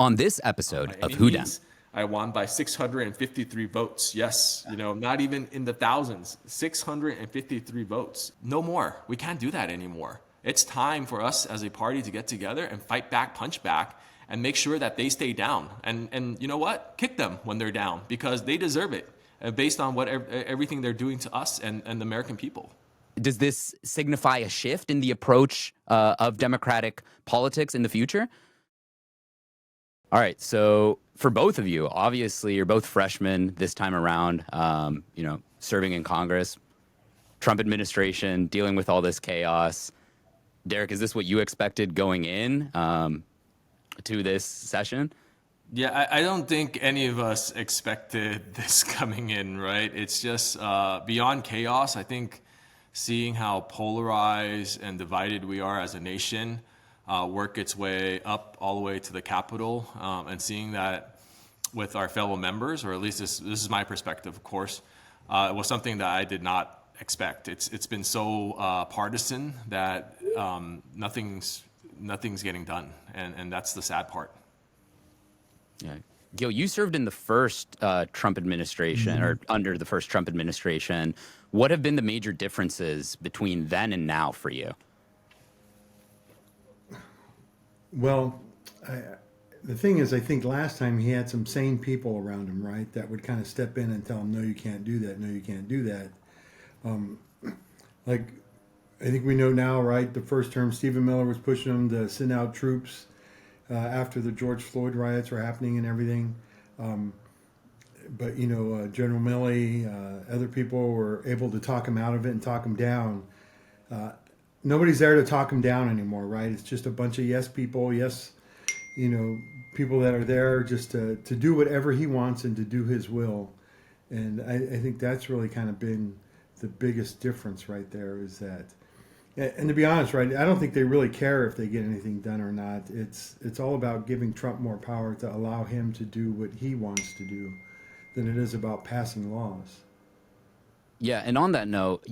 On this episode of any Who Dem. means. I won by 653 votes. Yes, not even in the thousands. 653 votes. No more. We can't do that anymore. It's time for us as a party to get together and fight back, punch back, and make sure that they stay down. And you know what? Kick them when they're down, because they deserve it, based on what everything they're doing to us and the American people. Does this signify a shift in the approach of democratic politics in the future? All right, so for both of you, obviously you're both freshmen this time around, serving in Congress, Trump administration, dealing with all this chaos. Derek, is this what you expected going in to this session? Yeah, I don't think any of us expected this coming in, right? It's just beyond chaos. I think seeing how polarized and divided we are as a nation work its way up all the way to the Capitol, and seeing that with our fellow members, or at least this is my perspective, of course, it was something that I did not expect. It's been so partisan that nothing's getting done, and that's the sad part. Yeah. Gil, you served in the first Trump administration, or under the first Trump administration. What have been the major differences between then and now for you? Well, the thing is, I think last time he had some sane people around him, right, that would kind of step in and tell him, no, you can't do that, no, you can't do that. Like, I think we know now, right, the first term, Stephen Miller was pushing him to send out troops after the George Floyd riots were happening and everything. But, General Milley, other people were able to talk him out of it and talk him down. Nobody's there to talk him down anymore, right? It's just a bunch of yes people, people that are there just to do whatever he wants and to do his will. And I think that's really kind of been the biggest difference right there, is that, and to be honest, right, I don't think they really care if they get anything done or not. It's all about giving Trump more power to allow him to do what he wants to do than it is about passing laws. Yeah, and on that note,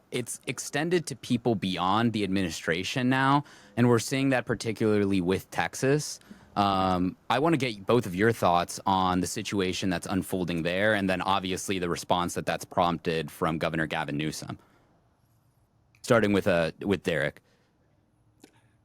it's extended to people beyond the administration now, and we're seeing that particularly with Texas. I want to get both of your thoughts on the situation that's unfolding there, and then obviously the response that's prompted from Governor Gavin Newsom. Starting with Derek.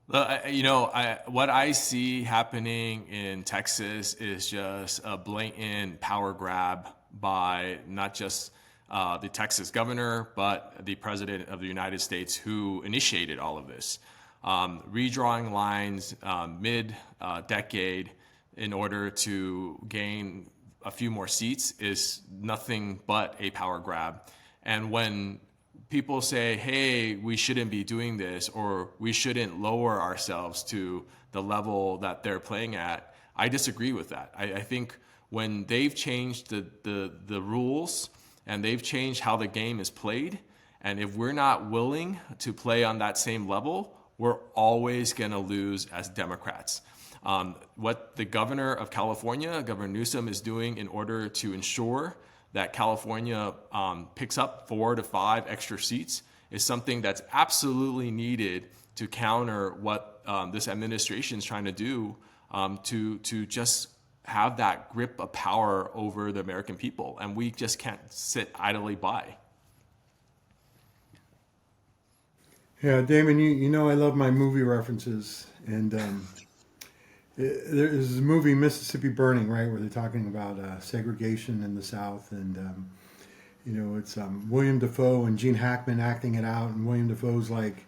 What I see happening in Texas is just a blatant power grab by not just the Texas governor, but the president of the United States, who initiated all of this. Redrawing lines mid-decade in order to gain a few more seats is nothing but a power grab. And when people say, hey, we shouldn't be doing this, or we shouldn't lower ourselves to the level that they're playing at, I disagree with that. I think when they've changed the rules, and they've changed how the game is played, and if we're not willing to play on that same level, we're always going to lose as Democrats. What the governor of California, Governor Newsom, is doing in order to ensure that California picks up 4 to 5 extra seats is something that's absolutely needed to counter what this administration is trying to do to just have that grip of power over the American people. And we just can't sit idly by. Yeah, Damon, you know I love my movie references. And there's a movie, Mississippi Burning, right, where they're talking about segregation in the South. And, it's William Dafoe and Gene Hackman acting it out. And William Dafoe's like,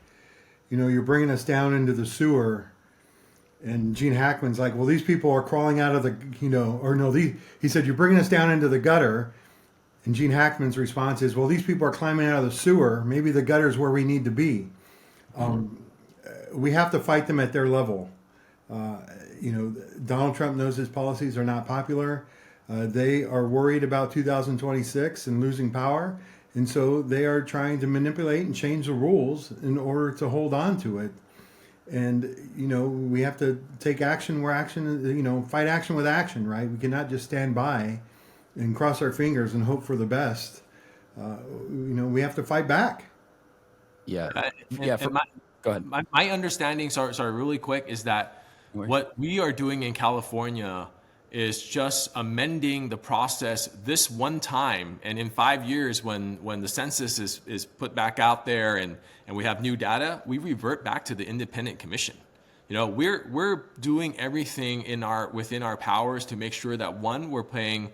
you're bringing us down into the sewer. And Gene Hackman's like, well, these people are crawling out of the, he said, you're bringing us down into the gutter. And Gene Hackman's response is, well, these people are climbing out of the sewer. Maybe the gutter's where we need to be. We have to fight them at their level. Donald Trump knows his policies are not popular. They are worried about 2026 and losing power. And so they are trying to manipulate and change the rules in order to hold on to it. And, we have to take action where action, fight action with action, right? We cannot just stand by and cross our fingers and hope for the best. We have to fight back. Yeah. Go ahead. My understanding, sorry, really quick, is that What we are doing in California is just amending the process this one time. And in 5 years, when the census is put back out there and we have new data, we revert back to the independent commission. You know, we're doing everything within our powers to make sure that, one, we're playing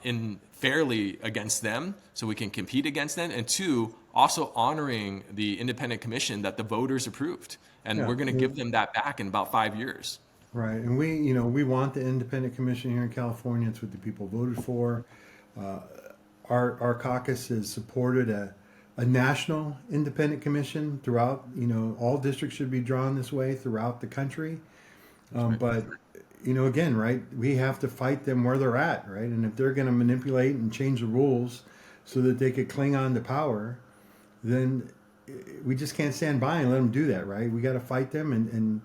in fairly against them so we can compete against them, and two, also honoring the independent commission that the voters approved. And we're going to give them that back in about 5 years. Right, and we want the independent commission here in California. It's what the people voted for. Our caucus has supported a national independent commission throughout. All districts should be drawn this way throughout the country. But again, right, we have to fight them where they're at, right? And if they're going to manipulate and change the rules so that they could cling on to power, then we just can't stand by and let them do that, right? We got to fight them and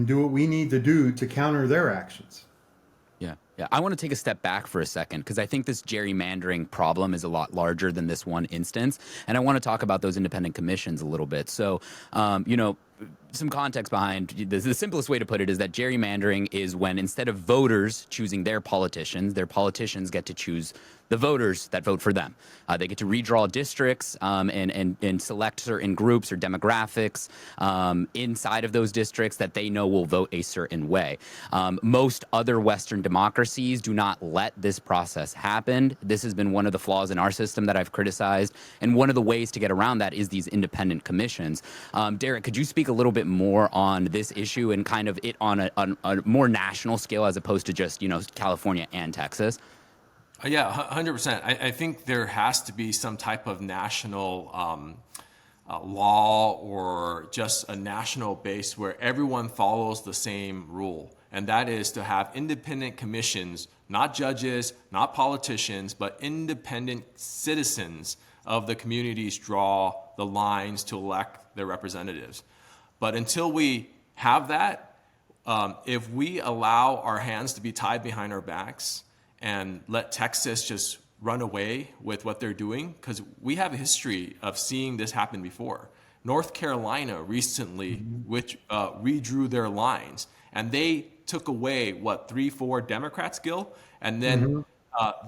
do what we need to do to counter their actions. Yeah. I want to take a step back for a second because I think this gerrymandering problem is a lot larger than this one instance. And I want to talk about those independent commissions a little bit. So, some context behind the simplest way to put it is that gerrymandering is when instead of voters choosing their politicians get to choose the voters that vote for them. They get to redraw districts and select certain groups or demographics inside of those districts that they know will vote a certain way. Most other Western democracies do not let this process happen. This has been one of the flaws in our system that I've criticized. And one of the ways to get around that is these independent commissions. Derek, could you speak a little bit more on this issue and kind of it on a more national scale as opposed to just, California and Texas? Yeah, 100%. I think there has to be some type of national law or just a national base where everyone follows the same rule. And that is to have independent commissions, not judges, not politicians, but independent citizens of the communities draw the lines to elect their representatives. But until we have that, if we allow our hands to be tied behind our backs and let Texas just run away with what they're doing, because we have a history of seeing this happen before. North Carolina recently, which redrew their lines, and they took away, 3-4 Democrats, Gil? And then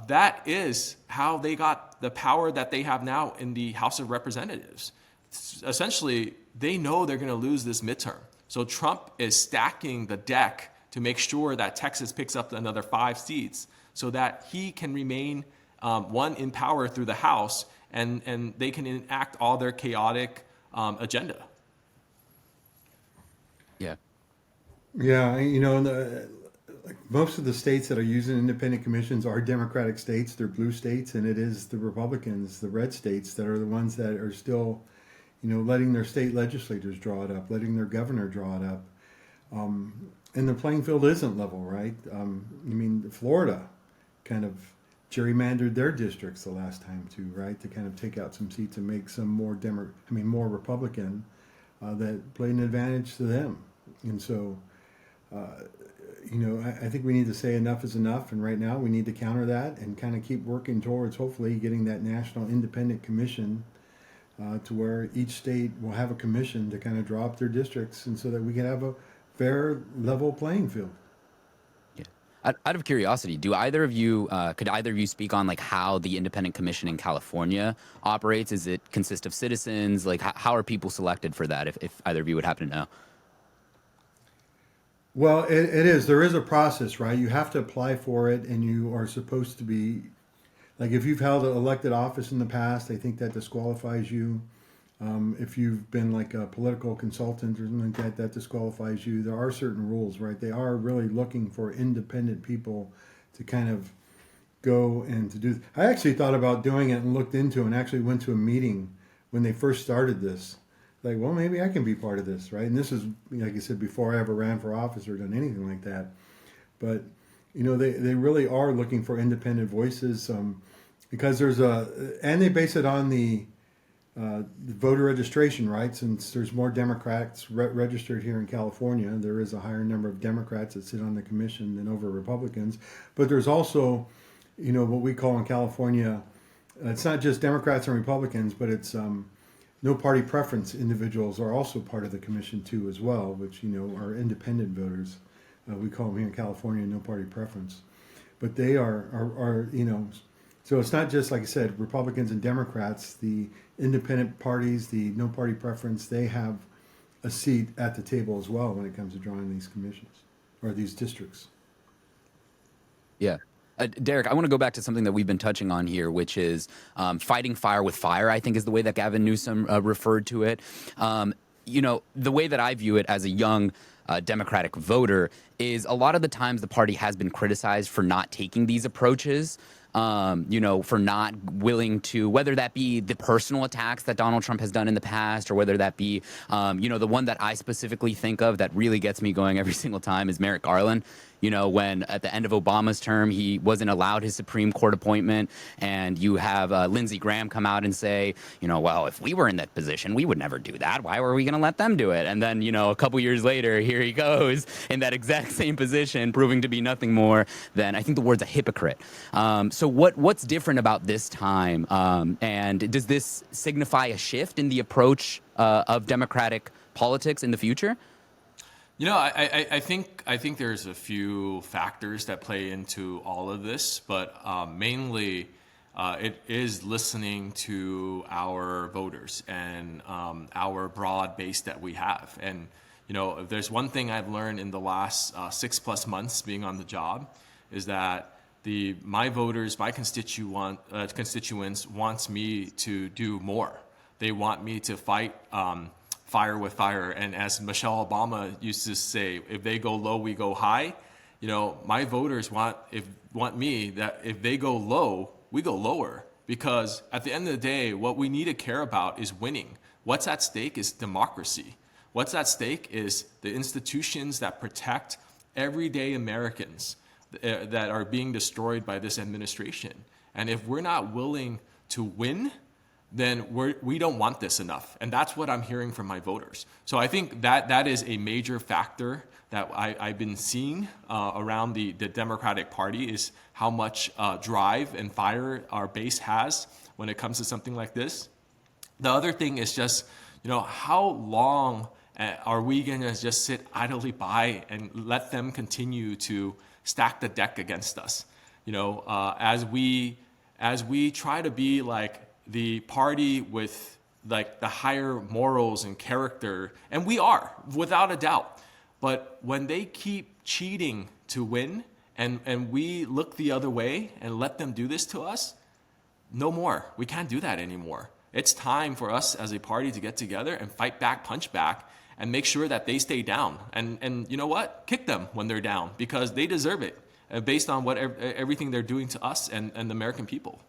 that is how they got the power that they have now in the House of Representatives. Essentially, they know they're going to lose this midterm. So Trump is stacking the deck to make sure that Texas picks up another 5 seats so that he can remain, in power through the House, and they can enact all their chaotic agenda. Yeah. Yeah, most of the states that are using independent commissions are Democratic states. They're blue states, and it is the Republicans, the red states, that are the ones that are still, letting their state legislators draw it up, letting their governor draw it up. And the playing field isn't level, right? Florida kind of gerrymandered their districts the last time too, right? To kind of take out some seats and make some more more Republican that played an advantage to them. And so, I think we need to say enough is enough. And right now we need to counter that and kind of keep working towards hopefully getting that national independent commission to where each state will have a commission to kind of draw up their districts, and so that we can have a fair, level playing field. Yeah. Out of curiosity, could either of you speak on how the independent commission in California operates? Is it consist of citizens? How are people selected for that? If either of you would happen to know. Well, it is. There is a process, right? You have to apply for it, and you are supposed to be, if you've held an elected office in the past, I think that disqualifies you. If you've been a political consultant or something like that, that disqualifies you. There are certain rules, right? They are really looking for independent people to kind of go and to do. I actually thought about doing it and looked into it and actually went to a meeting when they first started this. Well, maybe I can be part of this, right? And this is, like I said, before I ever ran for office or done anything like that. But, they really are looking for independent voices because and they base it on the voter registration, right? Since there's more Democrats registered here in California, there is a higher number of Democrats that sit on the commission than over Republicans. But there's also, what we call in California, it's not just Democrats and Republicans, but it's no party preference individuals are also part of the commission too as well, which are independent voters. We call them here in California no party preference, but they are so it's not just, like I said, Republicans and Democrats. The independent parties, the no party preference, they have a seat at the table as well when it comes to drawing these commissions or these districts. Yeah. Derek, I want to go back to something that we've been touching on here, which is fighting fire with fire, I think is the way that Gavin Newsom referred to it. The way that I view it as a young Democratic voter is a lot of the times the party has been criticized for not taking these approaches. For not willing to, whether that be the personal attacks that Donald Trump has done in the past, or whether that be, the one that I specifically think of that really gets me going every single time is Merrick Garland. When at the end of Obama's term, he wasn't allowed his Supreme Court appointment, and you have Lindsey Graham come out and say, well, if we were in that position, we would never do that. Why were we going to let them do it? And then, a couple years later, here he goes in that exact same position, proving to be nothing more than, I think the word's a hypocrite. So what's different about this time? And does this signify a shift in the approach of Democratic politics in the future? I think there's a few factors that play into all of this, but mainly it is listening to our voters and our broad base that we have. And if there's one thing I've learned in the last 6+ months being on the job, is that my voters, my constituents wants me to do more. They want me to fight fire with fire. And as Michelle Obama used to say, if they go low, we go high. My voters want me that if they go low, we go lower. Because at the end of the day, what we need to care about is winning. What's at stake is democracy. What's at stake is the institutions that protect everyday Americans that are being destroyed by this administration. And if we're not willing to win, then we don't want this enough. And that's what I'm hearing from my voters. So I think that is a major factor that I've been seeing around the Democratic Party, is how much drive and fire our base has when it comes to something like this. The other thing is just, how long are we going to just sit idly by and let them continue to stack the deck against us? As we try to be like the party with like the higher morals and character, and we are, without a doubt. But when they keep cheating to win, and we look the other way and let them do this to us, no more. We can't do that anymore. It's time for us as a party to get together and fight back, punch back, and make sure that they stay down. And you know what? Kick them when they're down, because they deserve it, based on everything they're doing to us and the American people.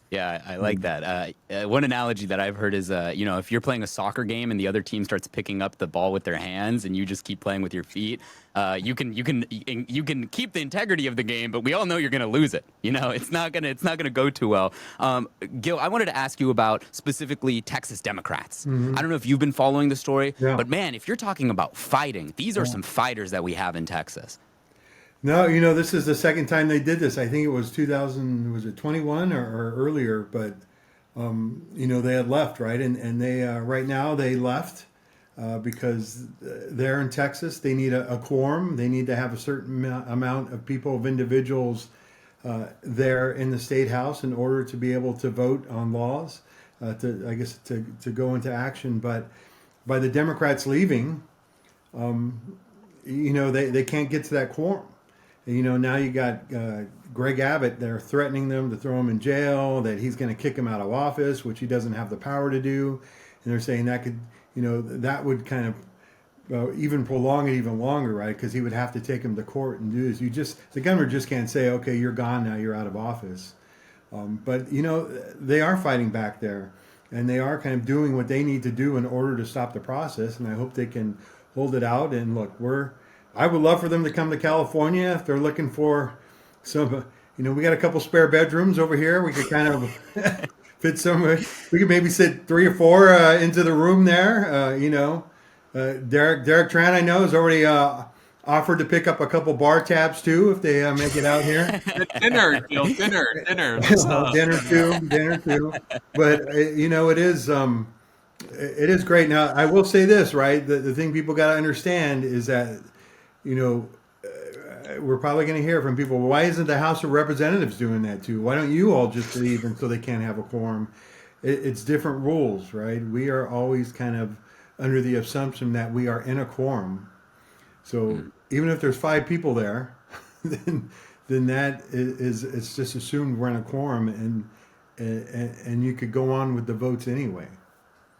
Yeah, I like that. One analogy that I've heard is, if you're playing a soccer game and the other team starts picking up the ball with their hands and you just keep playing with your feet, you can keep the integrity of the game, but we all know you're going to lose it. It's not gonna go too well. Gil, I wanted to ask you about specifically Texas Democrats. I don't know if you've been following the story, but man, if you're talking about fighting, these are some fighters that we have in Texas. No, this is the second time they did this. I think it was 2021 or earlier, but they had left, right? And they right now they left because they're in Texas. They need a quorum. They need to have a certain amount of people, of individuals there in the state house in order to be able to vote on laws, to go into action. But by the Democrats leaving, they can't get to that quorum. Now you got Greg Abbott. They're threatening them to throw him in jail, that he's going to kick him out of office, which he doesn't have the power to do. And they're saying that could, that would kind of even prolong it even longer, right? Because he would have to take him to court and do this. The governor just can't say, okay, you're gone now, you're out of office. But they are fighting back there, and they are kind of doing what they need to do in order to stop the process. And I hope they can hold it out. And look, I would love for them to come to California if they're looking for some, we got a couple spare bedrooms over here. We could kind of fit some, we could maybe sit 3 or 4 into the room there. Derek Tran, I know, is already offered to pick up a couple bar tabs too if they make it out here. Dinner, Gil, dinner. Let's, Dinner too. But it is great. Now I will say this, right? The thing people got to understand is that you know we're probably going to hear from people. Well, why isn't the House of Representatives doing that too? Why don't you all just leave until they can't have a quorum? It's different rules, right? We are always kind of under the assumption that we are in a quorum. So even if there's 5 people there, then that is it's just assumed we're in a quorum, and you could go on with the votes anyway.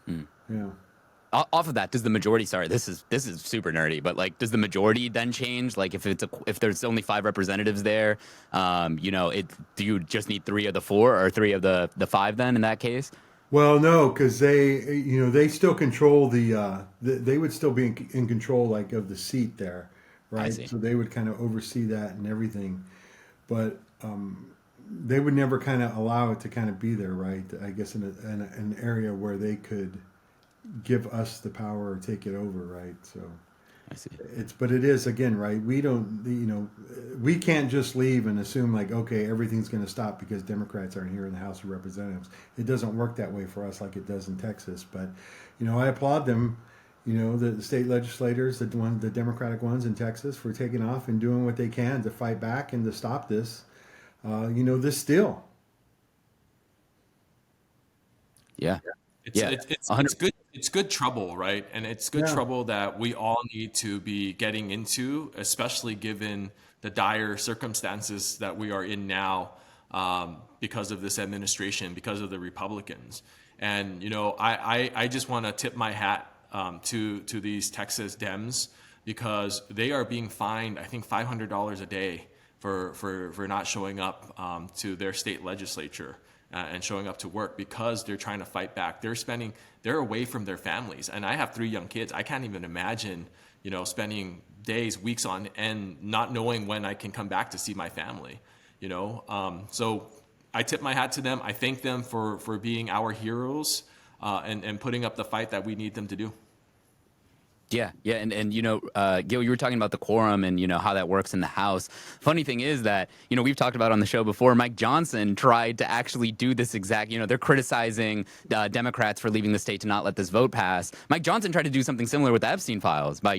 Yeah. Off of that, does the majority? Sorry, this is super nerdy, but like, does the majority then change? Like, if there's only 5 representatives there, do you just need 3 of the 4 or 3 of the 5 then in that case? Well, no, because they still control they would still be in control like of the seat there, right? I see. So they would kind of oversee that and everything, but they would never kind of allow it to kind of be there, right? I guess in an area where they could give us the power or take it over, right? So I see. But it is again, right? We don't, we can't just leave and assume like, okay, everything's going to stop because Democrats aren't here in the House of Representatives. It doesn't work that way for us like it does in Texas. But, I applaud them, the state legislators, the Democratic ones in Texas, for taking off and doing what they can to fight back and to stop this, this steal. Yeah. It's good. It's good trouble, right? And it's good trouble that we all need to be getting into, especially given the dire circumstances that we are in now, because of this administration, because of the Republicans. And I just want to tip my hat to these Texas Dems, because they are being fined, I think, $500 a day for not showing up to their state legislature. And showing up to work because they're trying to fight back. They're away from their families. And I have 3 young kids. I can't even imagine, spending days, weeks on end, not knowing when I can come back to see my family, So I tip my hat to them. I thank them for being our heroes and putting up the fight that we need them to do. Yeah. And Gil, you were talking about the quorum and, how that works in the House. Funny thing is that, we've talked about on the show before, Mike Johnson tried to actually do this exact, they're criticizing Democrats for leaving the state to not let this vote pass. Mike Johnson tried to do something similar with the Epstein files by,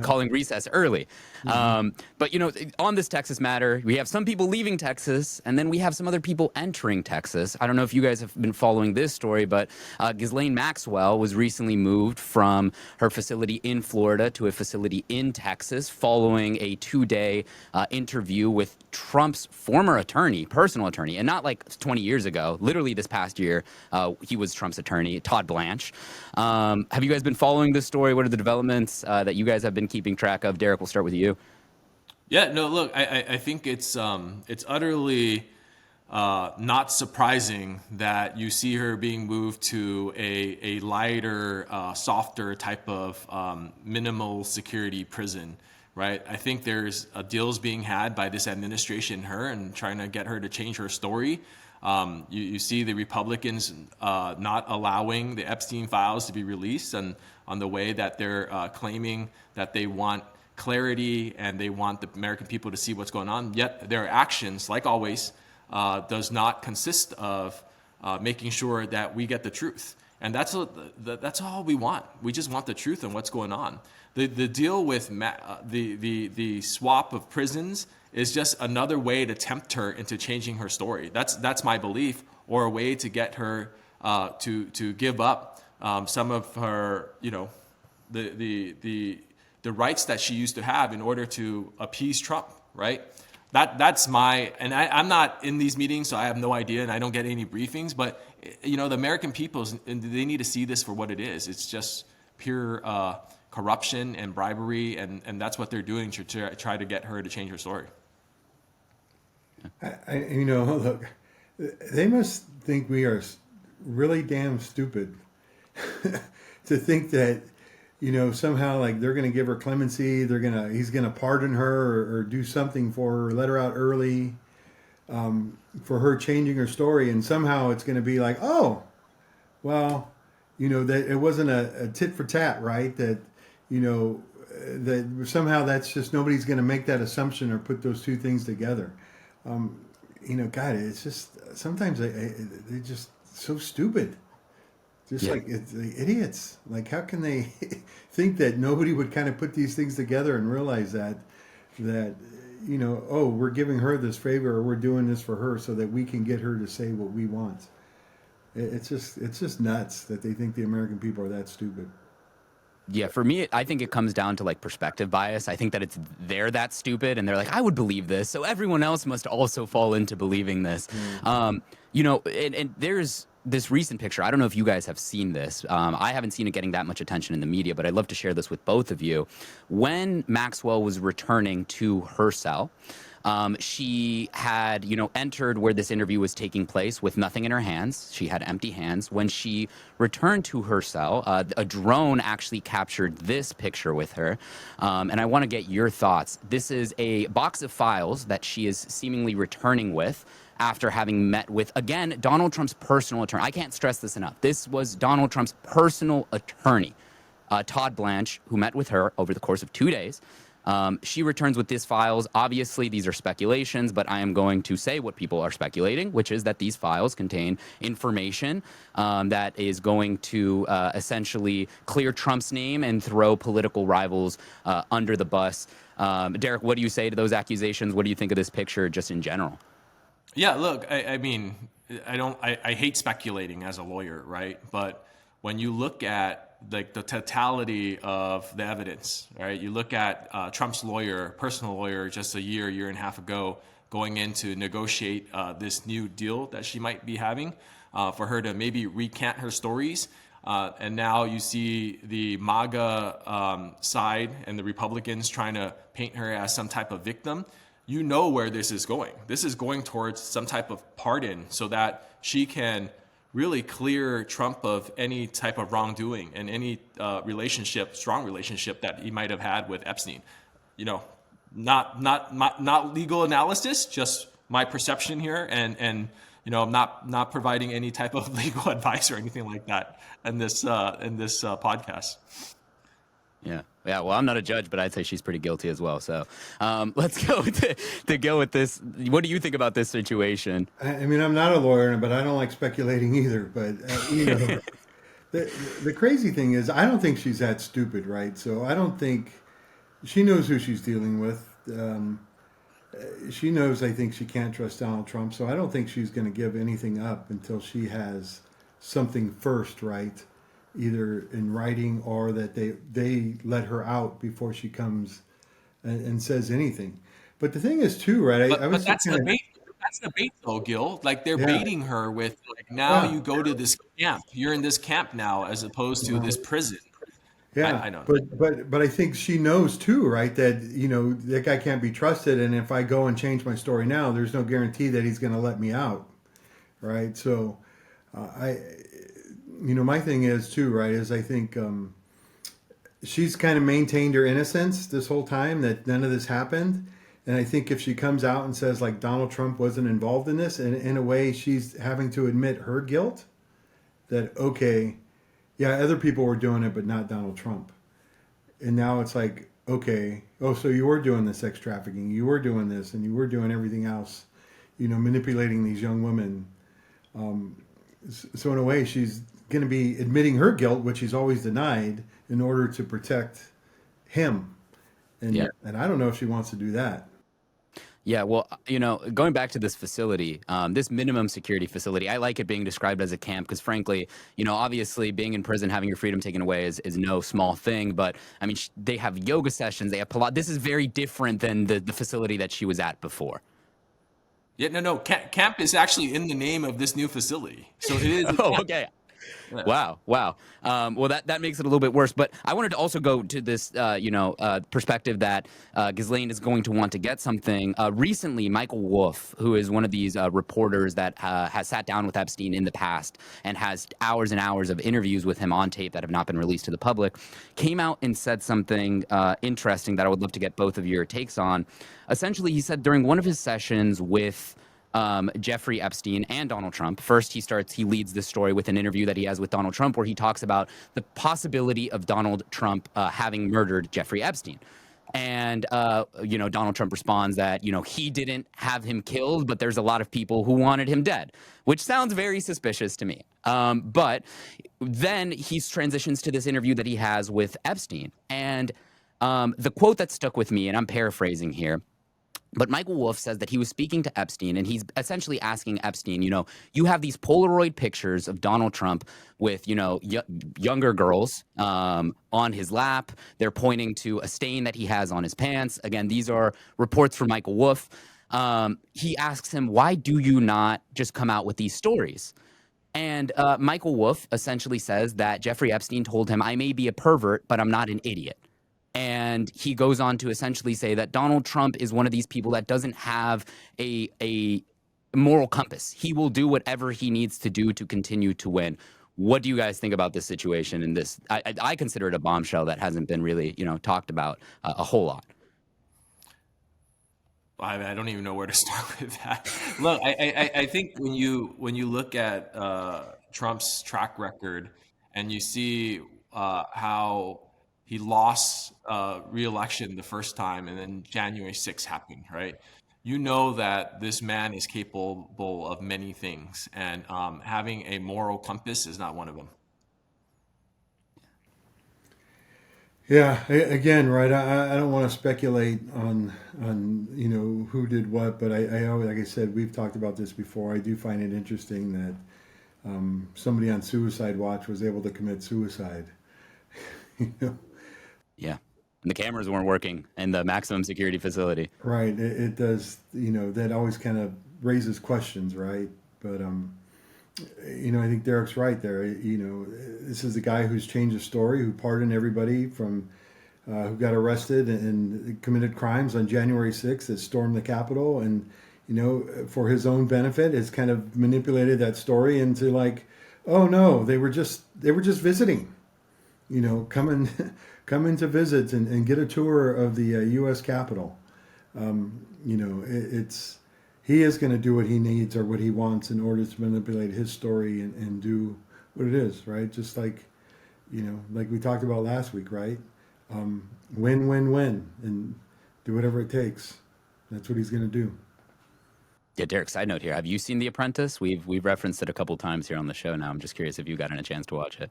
calling recess early. But, on this Texas matter, we have some people leaving Texas, and then we have some other people entering Texas. I don't know if you guys have been following this story, but Ghislaine Maxwell was recently moved from her facility in Florida to a facility in Texas following a 2-day interview with Trump's former attorney, personal attorney, and not like 20 years ago, literally this past year, he was Trump's attorney, Todd Blanche. Have you guys been following this story? What are the developments that you guys have been keeping track of? Derek, we'll start with you. Yeah, no, look, I think it's utterly not surprising that you see her being moved to a lighter, softer type of minimal security prison, right? I think there's deals being had by this administration and her, and trying to get her to change her story. You see the Republicans not allowing the Epstein files to be released, and on the way that they're claiming that they want clarity and they want the American people to see what's going on. Yet their actions, like always, does not consist of making sure that we get the truth. And that's all we want. We just want the truth and what's going on. The deal with the swap of prisons is just another way to tempt her into changing her story. That's my belief, or a way to get her to give up some of her, the rights that she used to have in order to appease Trump, right? That's and I'm not in these meetings, so I have no idea, and I don't get any briefings, but the American people, they need to see this for what it is. It's just pure corruption and bribery, and that's what they're doing to try to get her to change her story. Look, they must think we are really damn stupid to think that somehow like they're going to give her clemency, he's going to pardon her or do something for her, let her out early, for her changing her story, and somehow it's going to be like, oh, well, that it wasn't a tit for tat, right? That that somehow that's just nobody's going to make that assumption or put those two things together. God, it's just sometimes they're just so stupid. Just Yeah. like it's like idiots. Like, how can they think that nobody would kind of put these things together and realize that oh, we're giving her this favor or we're doing this for her so that we can get her to say what we want. It's just nuts that they think the American people are that stupid. Yeah, for me, I think it comes down to like perspective bias. I think that they're that stupid and they're like, I would believe this, so everyone else must also fall into believing this. And there's this recent picture. I don't know if you guys have seen this. I haven't seen it getting that much attention in the media, but I'd love to share this with both of you. When Maxwell was returning to her cell, she had, entered where this interview was taking place with nothing in her hands. She had empty hands. When she returned to her cell, a drone actually captured this picture with her. And I want to get your thoughts. This is a box of files that she is seemingly returning with after having met with, again, Donald Trump's personal attorney. I can't stress this enough. This was Donald Trump's personal attorney, Todd Blanche, who met with her over the course of 2 days. She returns with these files. Obviously, these are speculations, but I am going to say what people are speculating, which is that these files contain information that is going to essentially clear Trump's name and throw political rivals under the bus. Derek, what do you say to those accusations? What do you think of this picture just in general? Yeah, look, I mean, I hate speculating as a lawyer, right? But when you look at like the totality of the evidence, right? You look at Trump's lawyer, personal lawyer, just a year and a half ago, going in to negotiate this new deal that she might be having for her to maybe recant her stories. And now you see the MAGA side and the Republicans trying to paint her as some type of victim. You know where this is going. This is going towards some type of pardon so that she can really clear Trump of any type of wrongdoing and any strong relationship that he might have had with Epstein. Not legal analysis, just my perception here, and I'm not providing any type of legal advice or anything like that in this podcast. Yeah. Well, I'm not a judge, but I'd say she's pretty guilty as well. So let's go to go with this. What do you think about this situation? I mean, I'm not a lawyer, but I don't like speculating either. But the crazy thing is, I don't think she's that stupid, right? So I don't think she knows who she's dealing with. She knows, I think, she can't trust Donald Trump. So I don't think she's going to give anything up until she has something first, right? Either in writing or that they let her out before she comes and says anything. But the thing is too, right? But that's the bait. That's the bait, though, Gil. Like they're baiting her with, like, now you go to this camp. You're in this camp now, as opposed to this prison. Yeah, I know. But I think she knows too, right? That that guy can't be trusted, and if I go and change my story now, there's no guarantee that he's going to let me out, right? So, my thing is too, right, is I think she's kind of maintained her innocence this whole time, that none of this happened. And I think if she comes out and says, like, Donald Trump wasn't involved in this, and in a way she's having to admit her guilt, that, okay, yeah, other people were doing it, but not Donald Trump. And now it's like, okay, oh, so you were doing the sex trafficking, you were doing this, and you were doing everything else, manipulating these young women. So in a way, she's going to be admitting her guilt, which she's always denied, in order to protect him. And I don't know if she wants to do that. Yeah, well, going back to this facility, this minimum security facility, I like it being described as a camp because, frankly, obviously being in prison, having your freedom taken away is no small thing. But, I mean, they have yoga sessions. They have Pilates. This is very different than the facility that she was at before. Yeah, no. Camp is actually in the name of this new facility. So it is. Okay. Wow. Well, that makes it a little bit worse. But I wanted to also go to this, perspective that Ghislaine is going to want to get something. Recently, Michael Wolff, who is one of these reporters that has sat down with Epstein in the past and has hours and hours of interviews with him on tape that have not been released to the public, came out and said something interesting that I would love to get both of your takes on. Essentially, he said during one of his sessions with Jeffrey Epstein and Donald Trump. First, he leads this story with an interview that he has with Donald Trump where he talks about the possibility of Donald Trump having murdered Jeffrey Epstein. And, Donald Trump responds that, he didn't have him killed, but there's a lot of people who wanted him dead, which sounds very suspicious to me. But then he transitions to this interview that he has with Epstein. And the quote that stuck with me, and I'm paraphrasing here, but Michael Wolff says that he was speaking to Epstein, and he's essentially asking Epstein, you have these Polaroid pictures of Donald Trump with, younger girls on his lap. They're pointing to a stain that he has on his pants. Again, these are reports from Michael Wolff. He asks him, why do you not just come out with these stories? And Michael Wolff essentially says that Jeffrey Epstein told him, I may be a pervert, but I'm not an idiot. And he goes on to essentially say that Donald Trump is one of these people that doesn't have a moral compass. He will do whatever he needs to do to continue to win. What do you guys think about this situation? And this, I consider it a bombshell that hasn't been really, talked about a whole lot. I don't even know where to start with that. Look, I think when you look at Trump's track record and you see how he lost re-election the first time, and then January 6th happened, right? You know that this man is capable of many things, and having a moral compass is not one of them. Yeah, again, right. I don't want to speculate on who did what, but I always, like I said, we've talked about this before. I do find it interesting that somebody on Suicide Watch was able to commit suicide. Yeah. And the cameras weren't working in the maximum security facility. Right. It does, that always kind of raises questions, right? But, I think Derek's right there. This is a guy who's changed his story, who pardoned everybody from who got arrested and committed crimes on January 6th that stormed the Capitol. And, for his own benefit, has kind of manipulated that story into like, oh, no, they were just visiting, come in to visit and get a tour of the U.S. Capitol. He is going to do what he needs or what he wants in order to manipulate his story and do what it is, right? Just like, like we talked about last week, right? Win, and do whatever it takes. That's what he's going to do. Yeah, Derek, side note here. Have you seen The Apprentice? We've referenced it a couple times here on the show now. I'm just curious if you've gotten a chance to watch it.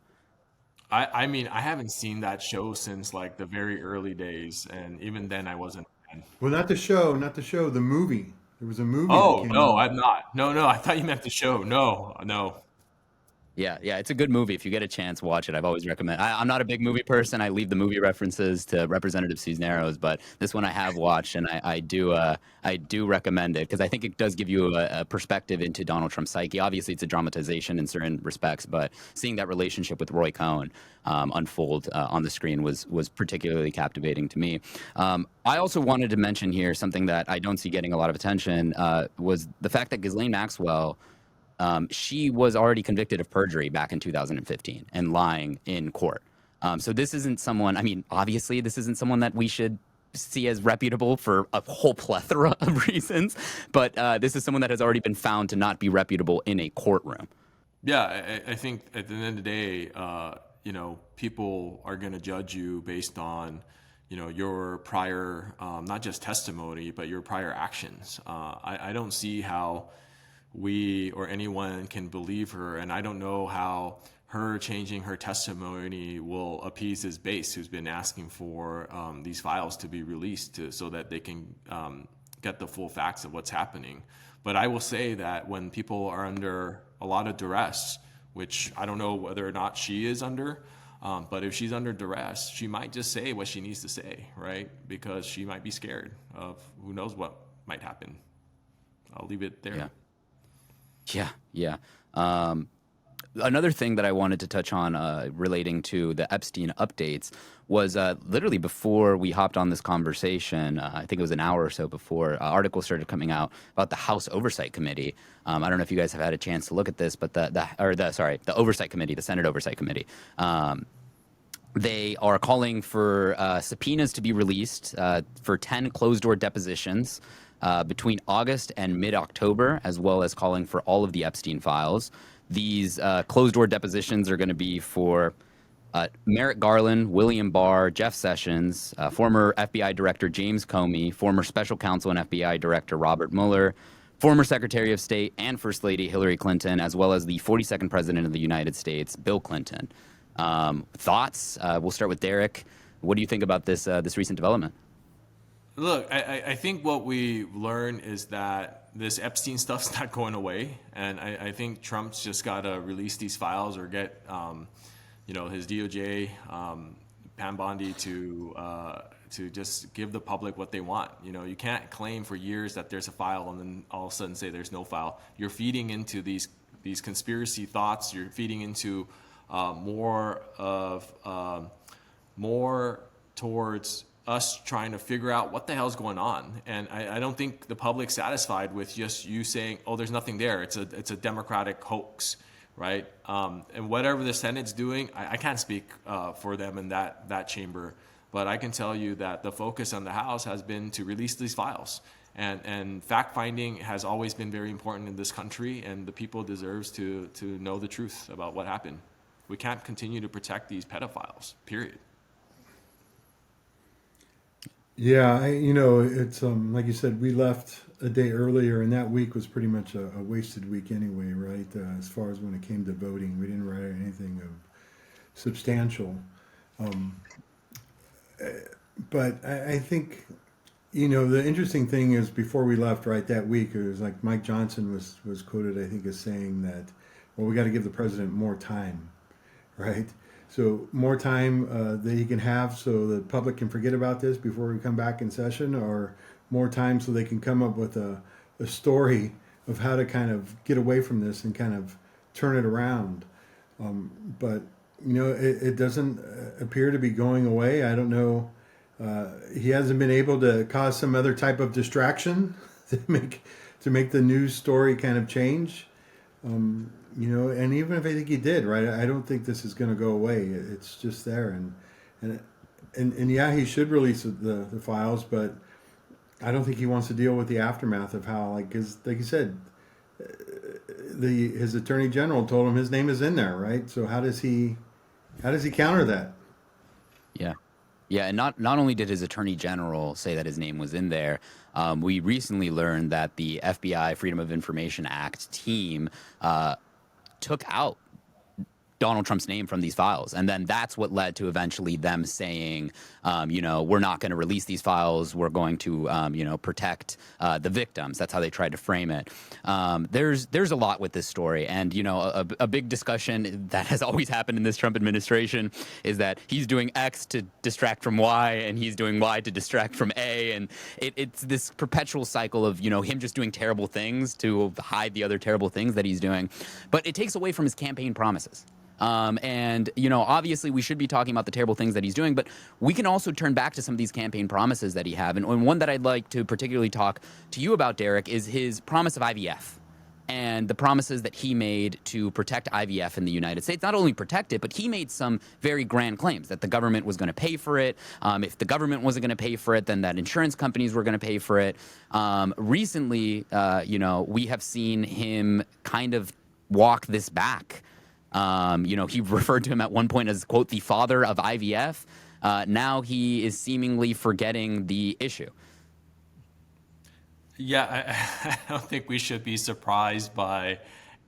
I mean, I haven't seen that show since like the very early days, and even then I wasn't a fan. Well, not the show, the movie. There was a movie. Oh, no, I'm not. No, I thought you meant the show. No. Yeah, it's a good movie. If you get a chance, watch it. I've always recommend. I'm not a big movie person. I leave the movie references to Representative Cisneros, but this one I have watched, and I do recommend it because I think it does give you a perspective into Donald Trump's psyche. Obviously, it's a dramatization in certain respects, but seeing that relationship with Roy Cohn unfold on the screen was particularly captivating to me. I also wanted to mention here something that I don't see getting a lot of attention was the fact that Ghislaine Maxwell. She was already convicted of perjury back in 2015 and lying in court. So this isn't someone, obviously this isn't someone that we should see as reputable for a whole plethora of reasons, but this is someone that has already been found to not be reputable in a courtroom. Yeah, I think at the end of the day, people are going to judge you based on, your prior, not just testimony, but your prior actions. I don't see how we or anyone can believe her, and I don't know how her changing her testimony will appease his base, who's been asking for these files to be released so that they can get the full facts of what's happening. But I will say that when people are under a lot of duress, which I don't know whether or not she is under, but if she's under duress, she might just say what she needs to say, right? Because she might be scared of who knows what might happen. I'll leave it there. Yeah. Another thing that I wanted to touch on relating to the Epstein updates was literally before we hopped on this conversation, I think it was an hour or so before, articles started coming out about the House Oversight Committee. I don't know if you guys have had a chance to look at this, but the Oversight Committee, the Senate Oversight Committee, they are calling for subpoenas to be released for 10 closed-door depositions between August and mid-October, as well as calling for all of the Epstein files. These closed-door depositions are going to be for Merrick Garland, William Barr, Jeff Sessions, former FBI Director James Comey, former Special Counsel and FBI Director Robert Mueller, former Secretary of State and First Lady Hillary Clinton, as well as the 42nd President of the United States, Bill Clinton. Thoughts? We'll start with Derek. What do you think about this recent development? Look, I think what we learned is that this Epstein stuff's not going away, and I think Trump's just got to release these files or get, his DOJ, Pam Bondi to just give the public what they want. You can't claim for years that there's a file and then all of a sudden say there's no file. You're feeding into these conspiracy thoughts. You're feeding into more towards us trying to figure out what the hell's going on. And I don't think the public's satisfied with just you saying, oh, there's nothing there. It's a Democratic hoax, right? And whatever the Senate's doing, I can't speak for them in that chamber, but I can tell you that the focus on the House has been to release these files. And fact-finding has always been very important in this country, and the people deserves to know the truth about what happened. We can't continue to protect these pedophiles, period. Yeah, it's like you said, we left a day earlier, and that week was pretty much a wasted week anyway, right? As far as when it came to voting, we didn't write anything of substantial. But I think, the interesting thing is before we left, right, that week, it was like Mike Johnson was quoted, I think, as saying that, well, we got to give the president more time, right? So more time that he can have so the public can forget about this before we come back in session, or more time so they can come up with a story of how to kind of get away from this and kind of turn it around. But, it doesn't appear to be going away. I don't know. He hasn't been able to cause some other type of distraction to make the news story kind of change. And even if I think he did, right, I don't think this is going to go away. It's just there, and yeah, he should release the files, but I don't think he wants to deal with the aftermath of how, like you said, his attorney general told him his name is in there, right? So how does he counter that? Yeah, and not only did his attorney general say that his name was in there, we recently learned that the FBI Freedom of Information Act team took out Donald Trump's name from these files. And then that's what led to eventually them saying, we're not going to release these files. We're going to, protect the victims. That's how they tried to frame it. There's a lot with this story. And, a big discussion that has always happened in this Trump administration is that he's doing X to distract from Y, and he's doing Y to distract from A. And it's this perpetual cycle of, him just doing terrible things to hide the other terrible things that he's doing. But it takes away from his campaign promises. And, obviously we should be talking about the terrible things that he's doing, but we can also turn back to some of these campaign promises that he have. And one that I'd like to particularly talk to you about, Derek, is his promise of IVF and the promises that he made to protect IVF in the United States. Not only protect it, but he made some very grand claims that the government was going to pay for it. If the government wasn't going to pay for it, then that insurance companies were going to pay for it. Recently, we have seen him kind of walk this back. He referred to him at one point as, quote, the father of IVF. Now he is seemingly forgetting the issue. Yeah, I don't think we should be surprised by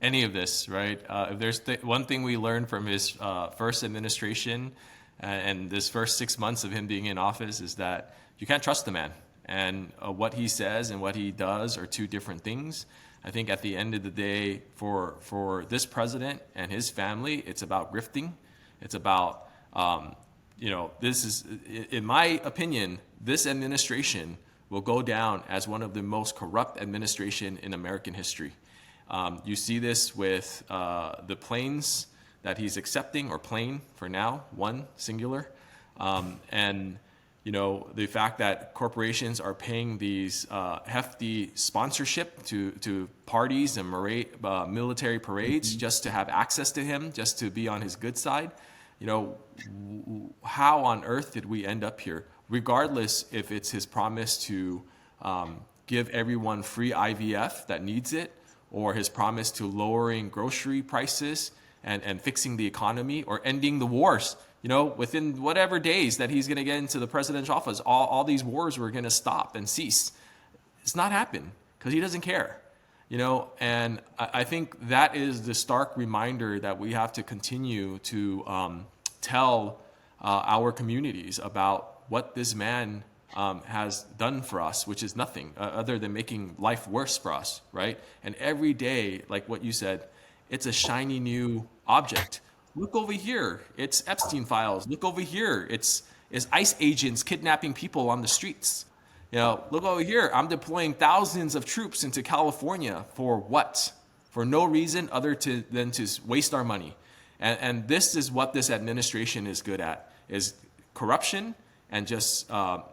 any of this, right? If there's one thing we learned from his first administration and this first 6 months of him being in office is that you can't trust the man. And what he says and what he does are two different things. I think at the end of the day, for this president and his family, it's about grifting. It's about, this is, in my opinion, this administration will go down as one of the most corrupt administration in American history. You see this with the planes that he's accepting, or plane for now, one singular, and the fact that corporations are paying these hefty sponsorship to parties and military parades just to have access to him, just to be on his good side. How on earth did we end up here? Regardless if it's his promise to give everyone free IVF that needs it, or his promise to lowering grocery prices and fixing the economy, or ending the wars. Within whatever days that he's going to get into the presidential office, all these wars were going to stop and cease. It's not happened because he doesn't care. And I think that is the stark reminder that we have to continue to tell our communities about what this man has done for us, which is nothing other than making life worse for us, right? And every day, like what you said, it's a shiny new object. Look over here, it's Epstein files. Look over here, it's ICE agents kidnapping people on the streets. Look over here, I'm deploying thousands of troops into California for what? For no reason other than to waste our money. And this is what this administration is good at, is corruption and just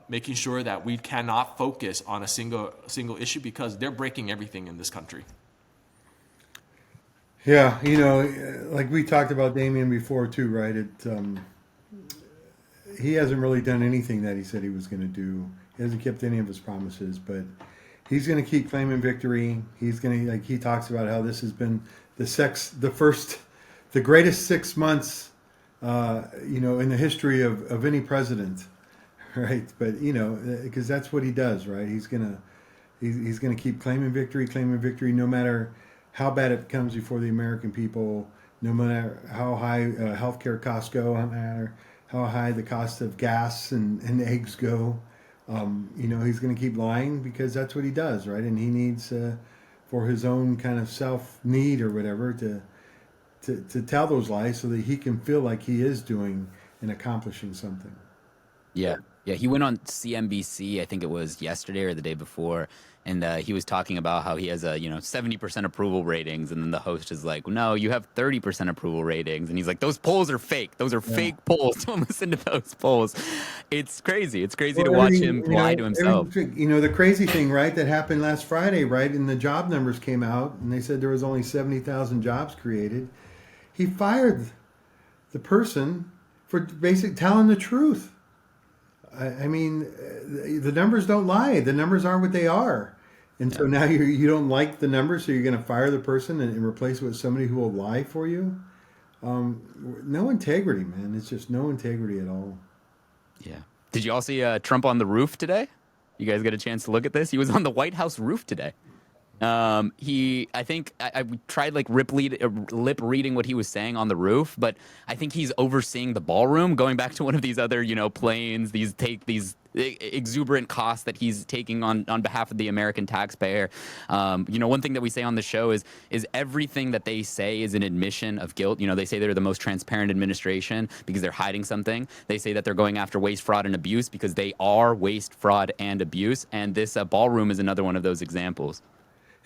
making sure that we cannot focus on a single issue, because they're breaking everything in this country. Yeah, like we talked about Damian before too, right? He hasn't really done anything that he said he was going to do. He hasn't kept any of his promises, but he's going to keep claiming victory. He's going to, like, he talks about how this has been the greatest 6 months, in the history of any president, right? But because that's what he does, right? He's gonna keep claiming victory, no matter how bad it becomes before the American people, no matter how high healthcare costs go, no matter how high the cost of gas and eggs go. He's going to keep lying because that's what he does, right? And he needs, for his own kind of self-need or whatever, to tell those lies so that he can feel like he is doing and accomplishing something. Yeah. He went on CNBC, I think it was yesterday or the day before, and he was talking about how he has a 70% approval ratings, and then the host is like, "No, you have 30% approval ratings," and he's like, "Those polls are fake. Those are fake polls. Don't listen to those polls." It's crazy. It's crazy to watch him lie to himself. The crazy thing, right, that happened last Friday, right, and the job numbers came out, and they said there was only 70,000 jobs created. He fired the person for basically telling the truth. I mean, the numbers don't lie. The numbers are what they are. And so now you don't like the numbers, so you're going to fire the person and replace it with somebody who will lie for you? No integrity, man. It's just no integrity at all. Yeah. Did you all see Trump on the roof today? You guys get a chance to look at this? He was on the White House roof today. I think I tried lip reading what he was saying on the roof, but I think he's overseeing the ballroom, going back to one of these other, planes, these exuberant costs that he's taking on behalf of the American taxpayer. One thing that we say on the show is everything that they say is an admission of guilt. They say they're the most transparent administration because they're hiding something. They say that they're going after waste, fraud, and abuse because they are waste, fraud, and abuse. And this ballroom is another one of those examples.